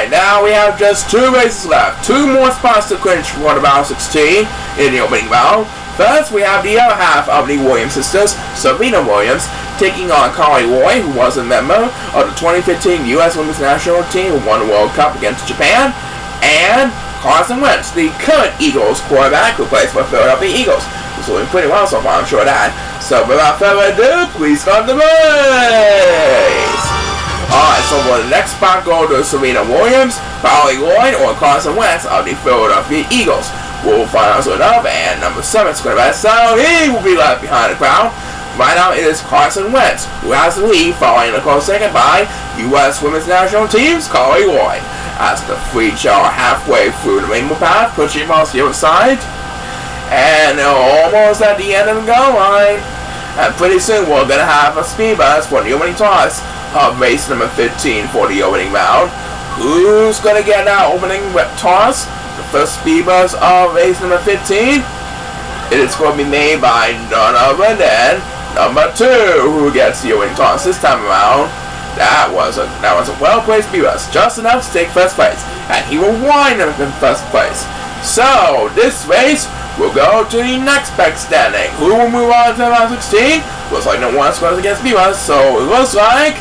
Alright, now we have just 2 races left. 2 more spots to clinch for the round 16 in the opening round. First, we have the other half of the Williams sisters, Serena Williams, taking on Carli, who was a member of the 2015 U.S. Women's National Team who won the World Cup against Japan, and Carson Wentz, the current Eagles quarterback who plays for Philadelphia Eagles. He's doing pretty well so far, I'm sure of that. So without further ado, please start the race! Alright, so for the next spot, go to Serena Williams, Carli, or Carson Wentz of the Philadelphia Eagles. We'll find out soon enough, and number 7 is going to be so he will be left behind the crowd. Right now it is Carson Wentz who has the lead, following a close second by U.S. Women's National Team's Carli. As the free Chao halfway through the rainbow path, pushing across the other side. And they're almost at the end of the goal line. And pretty soon we're going to have a speed bus for the opening toss of race number 15 for the opening round. Who's going to get that opening toss? The first speed bus of race number 15. It is going to be made by none other than number 2, who gets the opening toss this time around. That was a well-placed speed bus, just enough to take first place, and he will wind up in first place. So this race will go to the next back standing. Who will move on to round 16? Looks like no one's going to get speed bus, so it looks like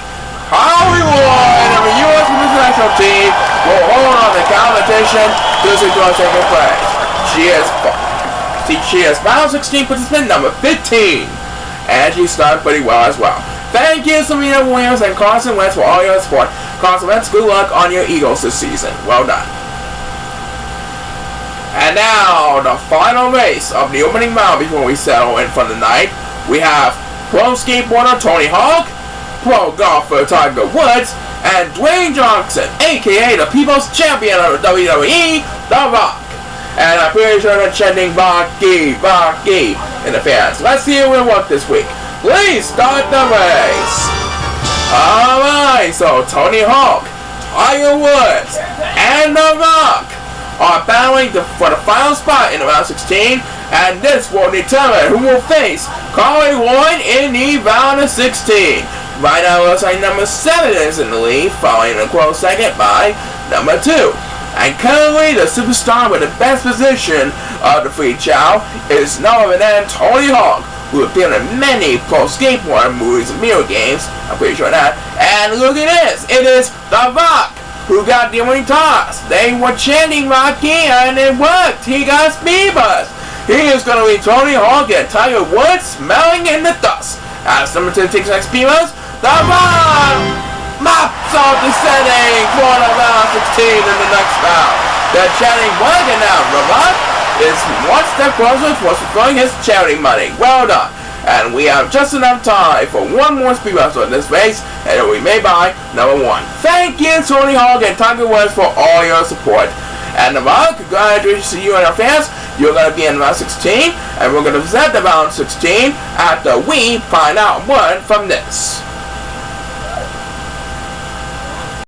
Carli of the U.S. Women's National Team will hold on the competition. This is going to take place. She is round 16 participant number 15, and she started pretty well as well. Thank you, Serena Williams and Carson Wentz, for all your support. Carson Wentz, good luck on your Eagles this season. Well done. And now, the final race of the opening round before we settle in for the night. We have pro skateboarder Tony Hawk, pro golfer Tiger Woods, and Dwayne Johnson, aka the People's Champion of the WWE, The Rock. And I'm pretty sure they're chanting Rocky in the fans. Let's see who will work this week. Please start the race. Alright, so Tony Hawk, Tiger Woods, and The Rock are battling for the final spot in round 16, and this will determine who will face Carli in the round of 16. Right now, it looks like number 7 is in the lead, following a close second by number 2. And currently, the superstar with the best position of the free Chao is none other than Tony Hawk, who appeared in many pro skateboard movies and video games. I'm pretty sure of that. And look at this, it is The Rock who got the winning toss. They were chanting Rocky, and it worked. He got a speed bus. He is going to be Tony Hawk and Tiger Woods smelling in the dust. As number 2 takes next speed bus, The Rock mops off descending for the round 16 in the next round. The chanting wagon now, The Rock is one step closer towards fulfilling his charity money. Well done. And we have just enough time for one more speed bus in this race, and it will be made by number 1. Thank you, Tony Hawk and Tiger Woods, for all your support. And The Rock, congratulations to you and our fans. You're going to be in round 16, and we're going to present the round 16 after we find out one from this.